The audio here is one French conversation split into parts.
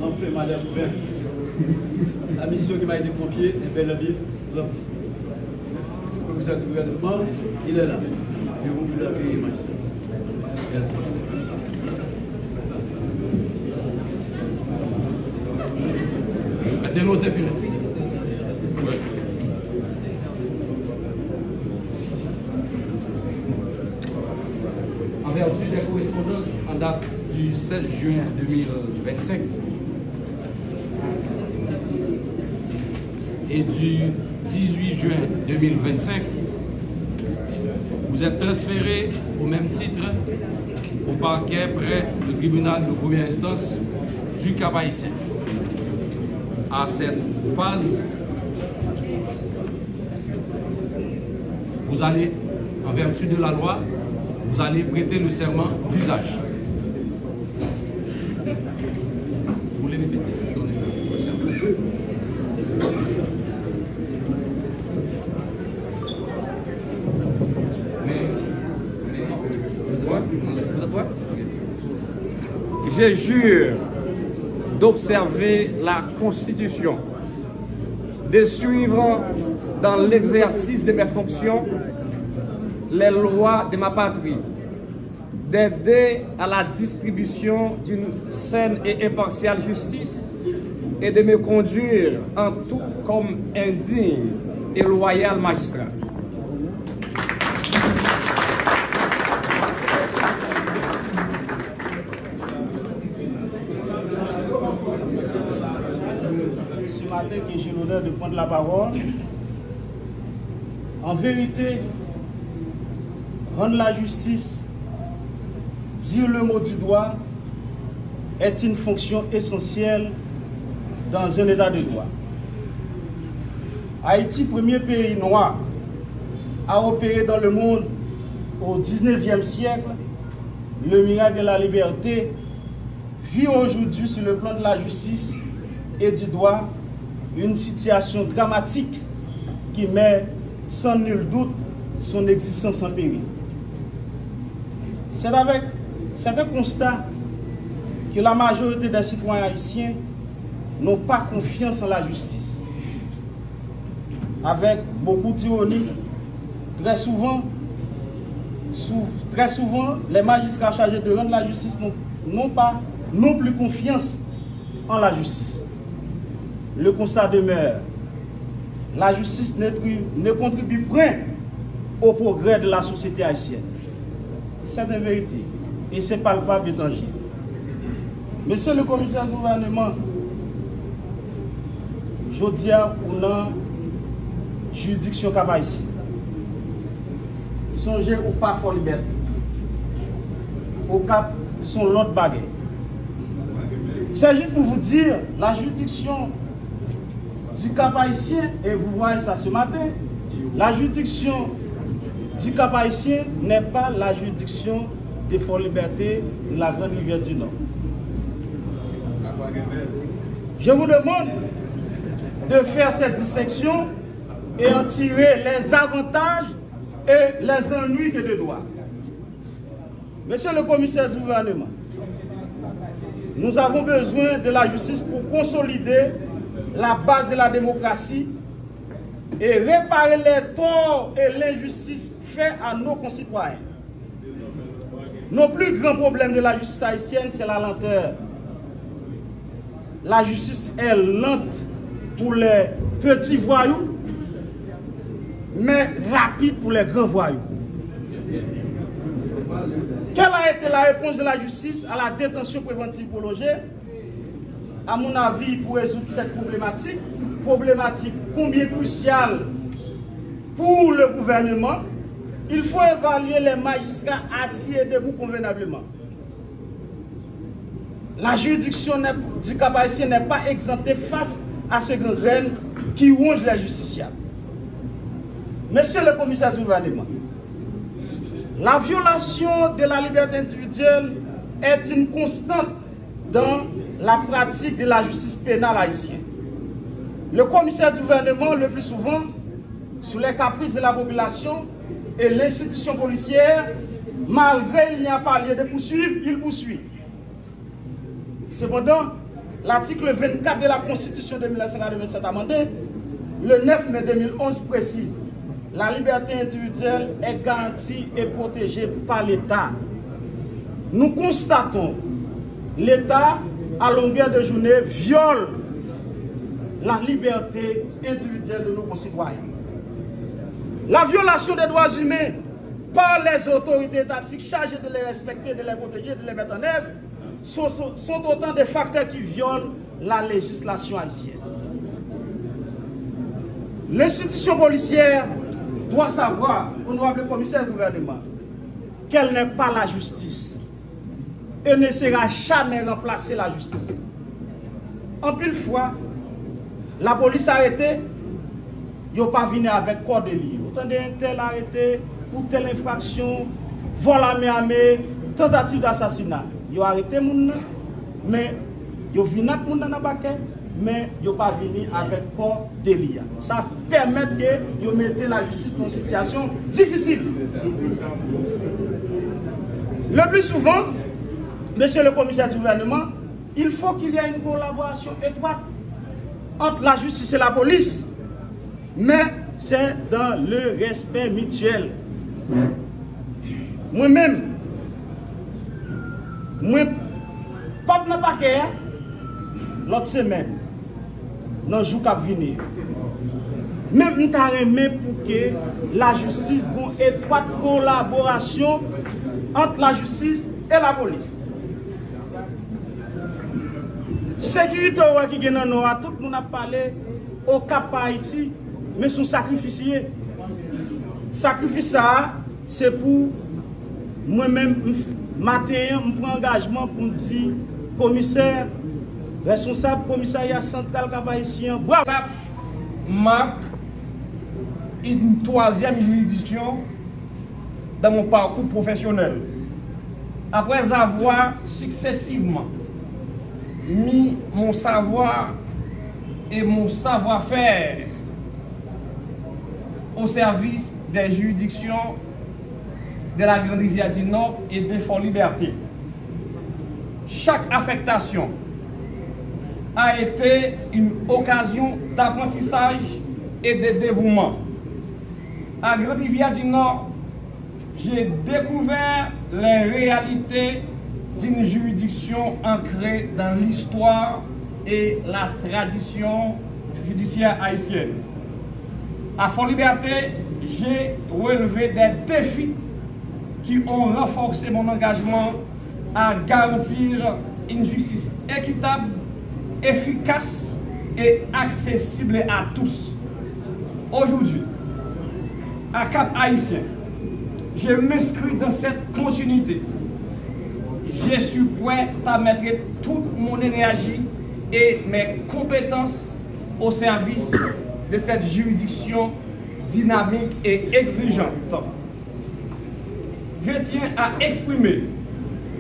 Enfin, madame ouverte. La mission qui m'a été confiée est bel et bien remplie. Le commissaire du gouvernement, il est là. Et vous l'avez magistrat. Merci. Maintenant, c'est fini. En vertu des correspondances en date du 16 juin 2025 et du 18 juin 2025, vous êtes transféré au même titre au parquet près du tribunal de première instance du Cap-Haïtien. À cette phase, vous allez, en vertu de la loi, vous allez prêter le serment d'usage. Vous les répétez. Je jure d'observer la Constitution, de suivre dans l'exercice de mes fonctions les lois de ma patrie, d'aider à la distribution d'une saine et impartiale justice et de me conduire en tout comme un digne et loyal magistrat. Que j'ai l'honneur de prendre la parole. En vérité, rendre la justice, dire le mot du droit, est une fonction essentielle dans un état de droit. Haïti, premier pays noir à opérer dans le monde au 19e siècle, le miracle de la liberté vit aujourd'hui sur le plan de la justice et du droit une situation dramatique qui met sans nul doute son existence en péril. C'est avec certains constats que la majorité des citoyens haïtiens n'ont pas confiance en la justice. Avec beaucoup d'ironie, très souvent, les magistrats chargés de rendre la justice n'ont plus confiance en la justice. Le constat demeure. La justice ne contribue point au progrès de la société haïtienne. C'est une vérité. Et c'est palpable et tangible. Monsieur le commissaire du gouvernement, je dis à la juridiction Cap-Haïtien, songez au pas for liberté. Au cap, sont l'autre baguette. C'est juste pour vous dire, la juridiction du Cap-Haïtien, et vous voyez ça ce matin, la juridiction du Cap-Haïtien n'est pas la juridiction de Fort-Liberté de la Grande Rivière du Nord. Je vous demande de faire cette distinction et en tirer les avantages et les ennuis que de droit. Monsieur le commissaire du gouvernement, nous avons besoin de la justice pour consolider la base de la démocratie et réparer les torts et l'injustice faits à nos concitoyens. Nos plus grands problèmes de la justice haïtienne, c'est la lenteur. La justice est lente pour les petits voyous, mais rapide pour les grands voyous. Quelle a été la réponse de la justice à la détention préventive prolongée? À mon avis, pour résoudre cette problématique combien cruciale pour le gouvernement, il faut évaluer les magistrats assis et debout convenablement. La juridiction du Cap-Haïtien n'est pas exemptée face à ce grand règne qui ronge les justiciables. Monsieur le commissaire du gouvernement, la violation de la liberté individuelle est une constante dans la pratique de la justice pénale haïtienne. Le commissaire du gouvernement, le plus souvent, sous les caprices de la population, Et l'institution policière, malgré il n'y a pas lieu de poursuivre, il poursuit. Cependant, l'article 24 de la Constitution de 1987 amendée, le 9 mai 2011 précise: la liberté individuelle est garantie et protégée par l'État. Nous constatons l'État, à longueur de journée, viole la liberté individuelle de nos concitoyens. La violation des droits humains par les autorités étatiques chargées de les respecter, de les protéger, de les mettre en œuvre sont autant de facteurs qui violent la législation haïtienne. L'institution policière doit savoir, honorable commissaire du gouvernement, qu'elle n'est pas la justice et ne sera jamais remplacer la justice. En pile fois, la police arrêtée, ils n'ont pas venu avec corps de livre. Autant d'un tel arrêté pour telle infraction, vol à main armée, tentative d'assassinat. Ils ont arrêté les gens, mais ils ont venu avec les gens dans le paquet, mais ils n'ont pas venu avec corps de livre. Ça permet de mettre la justice dans une situation difficile. Le plus souvent, monsieur le commissaire du gouvernement, il faut qu'il y ait une collaboration étroite entre la justice et la police, mais c'est dans le respect mutuel. Moi-même, pas de paquet, l'autre semaine, dans le jour qui va venir. Même nous avons pour que la justice ait une étroite collaboration entre la justice et la police. Sécurité qui est dans nous, tout le monde a parlé au Cap Haïti, mais son sacrifice. Sacrifice ça, c'est pour moi-même, matin, je prends engagement pour me dire, commissaire, responsable commissariat central Cap Haïtien, bravo. Marque une troisième juridiction dans mon parcours professionnel. Après avoir successivement mis mon savoir et mon savoir-faire au service des juridictions de la Grande Rivière du Nord et de Fort-Liberté. Chaque affectation a été une occasion d'apprentissage et de dévouement. À Grande Rivière du Nord, j'ai découvert les réalités d'une juridiction ancrée dans l'histoire et la tradition judiciaire haïtienne. À Fort-Liberté, j'ai relevé des défis qui ont renforcé mon engagement à garantir une justice équitable, efficace et accessible à tous. Aujourd'hui, à Cap Haïtien, je m'inscris dans cette continuité. Je suis prêt à mettre toute mon énergie et mes compétences au service de cette juridiction dynamique et exigeante. Je tiens à exprimer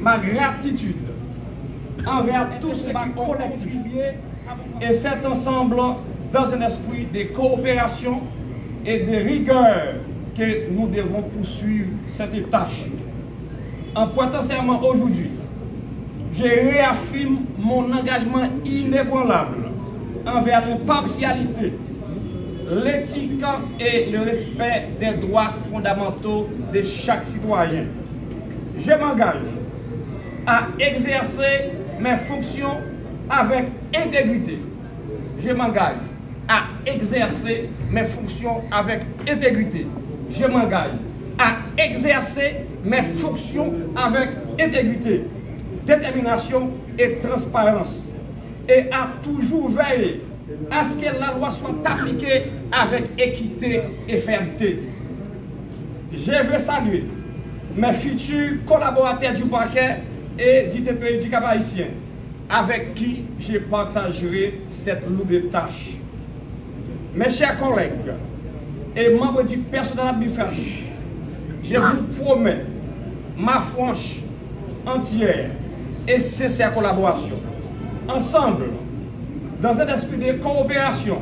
ma gratitude envers tous ceux qui ont contribué et cet ensemble dans un esprit de coopération et de rigueur que nous devons poursuivre cette tâche. En pointant serment aujourd'hui, je réaffirme mon engagement inébranlable envers l'impartialité, l'éthique et le respect des droits fondamentaux de chaque citoyen. Je m'engage à exercer mes fonctions avec intégrité. Je m'engage à exercer mes fonctions avec intégrité. Je m'engage à exercer mes fonctions avec intégrité, détermination et transparence, et à toujours veiller à ce que la loi soit appliquée avec équité et fermeté. Je veux saluer mes futurs collaborateurs du parquet et du TPI du Cap Haïtien, avec qui je partagerai cette lourde tâche. Mes chers collègues et membres du personnel administratif, je vous promets ma franche, entière et sincère collaboration. Ensemble, dans un esprit de coopération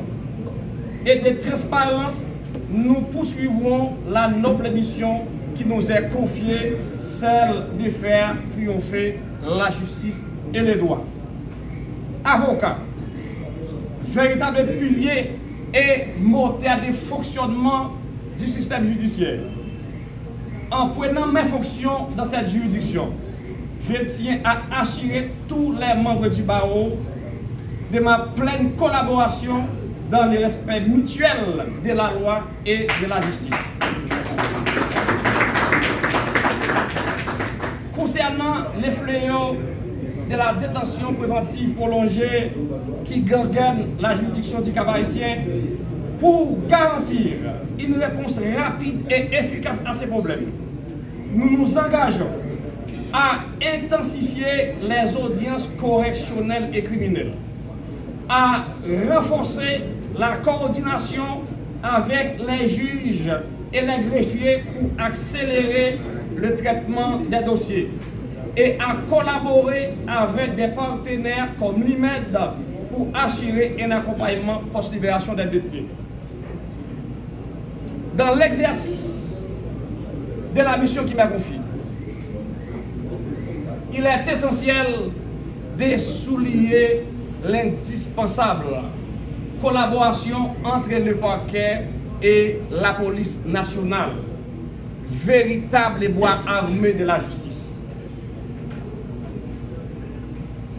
et de transparence, nous poursuivrons la noble mission qui nous est confiée, celle de faire triompher la justice et les droits. Avocats, véritable pilier et moteur de fonctionnement du système judiciaire. En prenant mes fonctions dans cette juridiction, je tiens à assurer tous les membres du barreau de ma pleine collaboration dans le respect mutuel de la loi et de la justice. Concernant les fléaux de la détention préventive prolongée qui gangrène la juridiction du Cap-Haïtien, pour garantir une réponse rapide et efficace à ces problèmes, nous nous engageons à intensifier les audiences correctionnelles et criminelles, à renforcer la coordination avec les juges et les greffiers pour accélérer le traitement des dossiers et à collaborer avec des partenaires comme l'IMED pour assurer un accompagnement post-libération des détenus. Dans l'exercice de la mission qui m'a confiée, il est essentiel de souligner l'indispensable collaboration entre le parquet et la police nationale, véritable bois armé de la justice.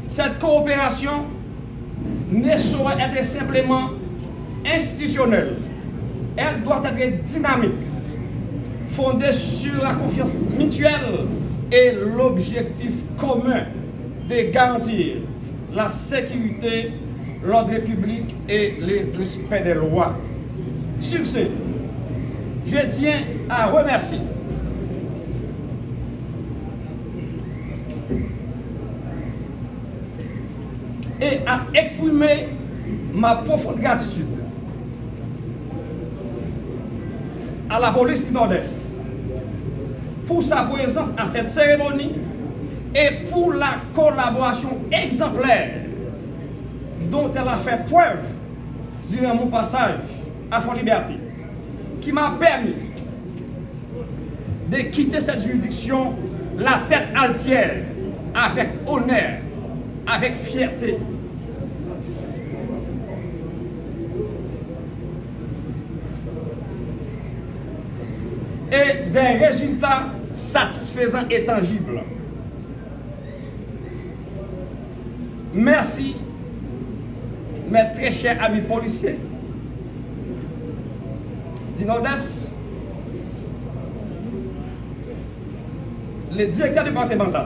Cette coopération ne saurait être simplement institutionnelle. Elle doit être dynamique, fondée sur la confiance mutuelle et l'objectif commun de garantir la sécurité, l'ordre public et le respect des lois. Sur ce, je tiens à remercier et à exprimer ma profonde gratitude à la police du Nord-Est pour sa présence à cette cérémonie et pour la collaboration exemplaire dont elle a fait preuve durant mon passage à Fort-Liberté, qui m'a permis de quitter cette juridiction la tête altière, avec honneur, avec fierté. Et des résultats satisfaisants et tangibles. Merci, mes très chers amis policiers du Nord-Est, les directeurs départementaux,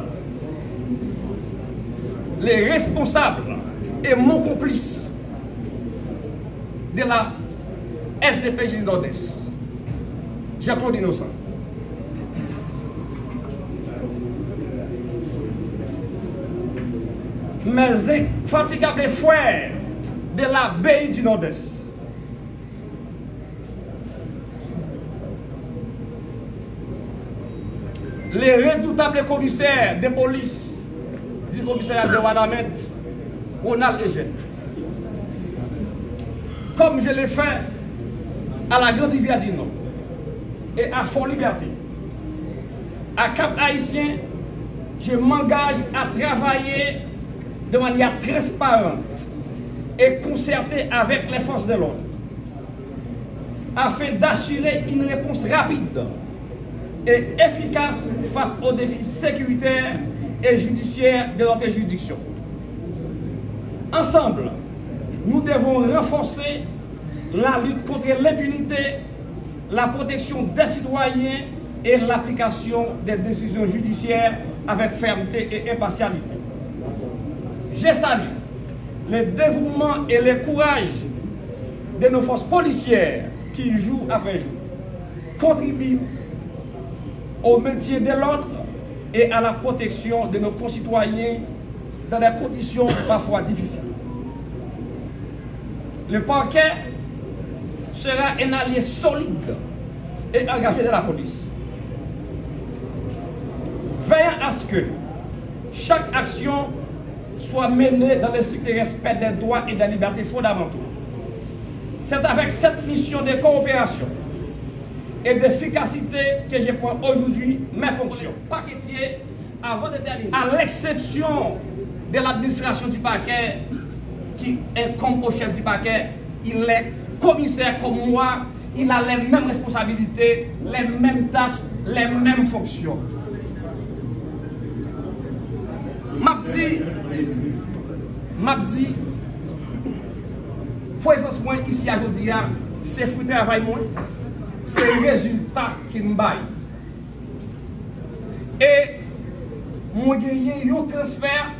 les responsables et mon complice de la SDPJ du Nord-Est, Jean-Claude Innocent. Mes infatigables frères de la BI du Nord-Est. Les redoutables commissaires de police du commissariat de Wadamet, Ronald Eugène. Comme je l'ai fait à la Grande Rivière du Nord et à Fort-Liberté. À Cap-Haïtien, je m'engage à travailler de manière transparente et concertée avec les forces de l'ordre afin d'assurer une réponse rapide et efficace face aux défis sécuritaires et judiciaires de notre juridiction. Ensemble, nous devons renforcer la lutte contre l'impunité, la protection des citoyens et l'application des décisions judiciaires avec fermeté et impartialité. Je salue le dévouement et le courage de nos forces policières qui, jour après jour, contribuent au maintien de l'ordre et à la protection de nos concitoyens dans des conditions parfois difficiles. Le parquet sera un allié solide et engagé de la police, veillant à ce que chaque action soit menée dans le strict respect des droits et des libertés fondamentaux. C'est avec cette mission de coopération et d'efficacité que je prends aujourd'hui mes fonctions. Paquetier, avant de terminer, à l'exception de l'administration du parquet, qui incombe au chef du parquet, il est commissaire comme moi, il a les mêmes responsabilités, les mêmes tâches, les mêmes fonctions. M'abdi, présence moi ici à aujourd'hui, c'est fruit travail moi, c'est le résultat qui me baille. Et moi j'ai un transfert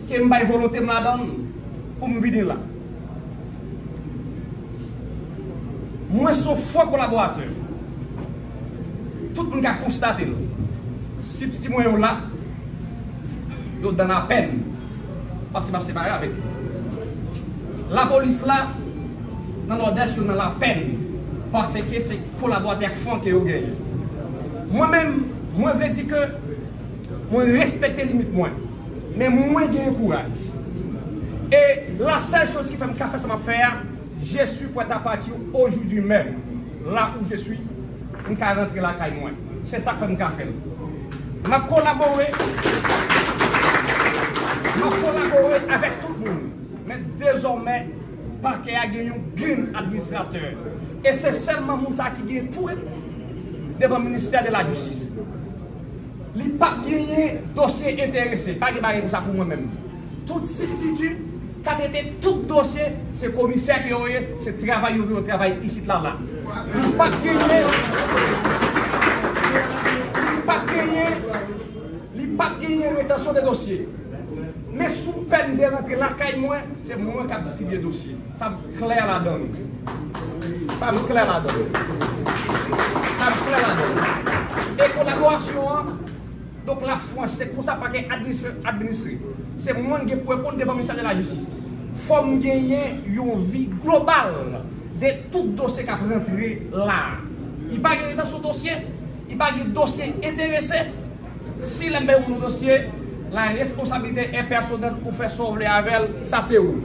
qui me baille volonté là-dedans pour me venir là. Moi, je suis fort collaborateur. Tout le monde a constaté. Si petit moi là, je donne la peine. Parce que je suis séparé avec. La police là, dans l'ordre, je donne la peine. Parce que c'est collaborateur fort que vous gagnez. Moi-même, moi, je dis que moi, respecte les limites, moi. Mais moi, j'ai courage. Et la seule chose qui fait me faire ça m'a faire, je suis prêt à partir aujourd'hui même, là où je suis, je vais rentrer la caille moi. C'est ça que je vais faire. Je vais collaborer avec tout le monde. Mais désormais, le parquet a gagné un grand administrateur. Et c'est seulement mon ça qui gagne pour devant le ministère de la Justice. Il n'a pas gagné dossier intéressé, pas gagné ça pour moi-même. Toute certitude, quand était tout dossier, c'est le commissaire qui a eu, c'est le travail ici, là. Il n'a pas gagné rétention des dossiers. Mais sous peine de rentrer la caille, c'est moi qui ai distribué le dossier. Ça me clair la donne. Ça me clair la donne. Et collaboration, donc la France, c'est pour ça qu'il administré. C'est moi qui peux répondre devant le ministère de la Justice. Il faut gagner une vie globale de tout dossier qui a rentré là. Il n'y a pas dans son dossier, il n'y a pas de dossier intéressé. S'il aime un dossier, la responsabilité est personnelle pour faire sauver avec elle, ça c'est où.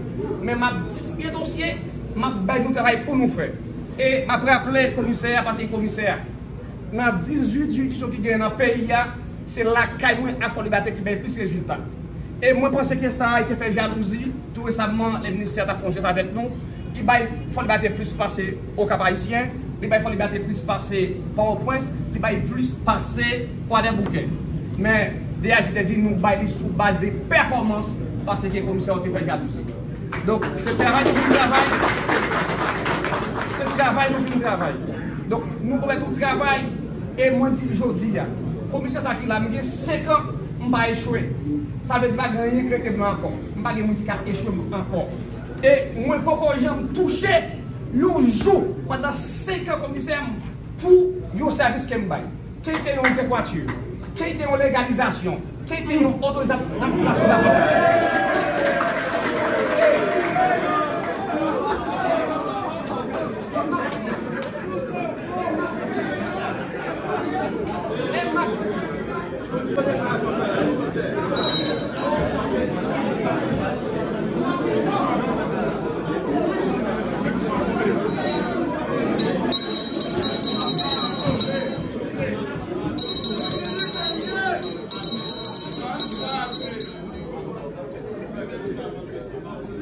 Mais ma distribué dossier, ma bail nous travail pour nous faire. Et ma rappelé le commissaire, parce que le commissaire, dans 18 juridictions qui gagnent dans le pays, c'est la caille à fond de bataille qui gagne plus de résultats. Et moi, je pense que ça a été fait jalousie. Tout récemment, le ministère a fonctionné avec nous. Il faut le battre plus passer au Cap Haïtien. Il faut le battre plus passer par au Prince. Il faut plus passer par des bouquets. Mais déjà, je te dis, nous baillons sous base des performances parce que le commissaire a été fait jalousie. Donc, ce travail, nous travail. Ce travail, nous travail. Donc, nous pouvons tout travail. Et moi, je dis aujourd'hui, le commissaire Sakil a mis 5 ans, on va échouer. Ça veut dire que je vais gagner quelque chose encore. Je ne vais pas échouer encore. Et moi, pourquoi j'ai touché un jour pendant 5 ans commissaire pour un service que je baille. Quelle était une équature? Quelle était une légalisation? Quelle était une autorisation d'application?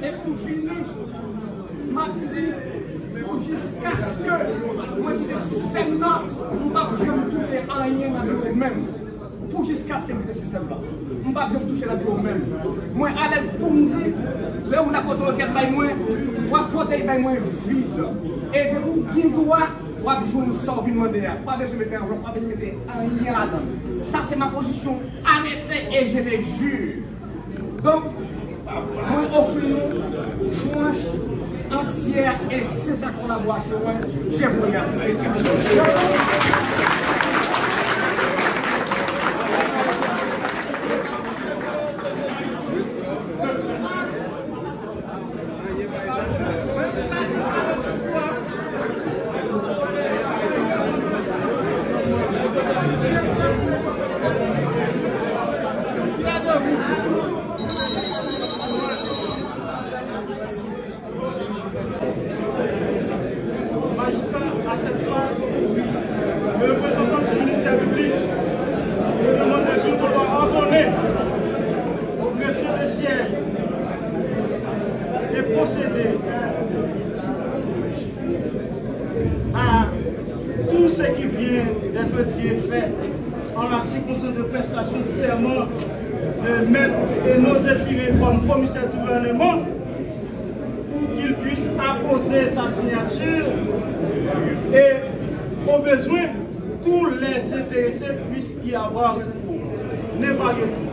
Et pour finir, jusqu'à ce que moi, ce système-là, nous ne pouvons pas toucher à rien dans le bureau même. Pour jusqu'à ce que ce système-là, nous ne pouvons pas toucher dans le bureau même. Moi, à l'aise pour me dire, là où on a porté le quête, moi, on a porté le vide. Et de vous qui doit, on a besoin de sortir demander. Pas besoin de mettre un pas besoin de mettre rien là-dedans. Ça, c'est ma position arrêtée et je le jure. Donc, moi, offre-nous franche, entière et c'est sa collaboration. Je vous remercie. À cette phase, procéder à tout ce qui vient d'être fait en la circonstance de prestation de serment de Maître Eno Zéphiré comme commissaire du gouvernement pour qu'il puisse apposer sa signature et au besoin tous les intéressés puissent y avoir recours. Ne variez tout.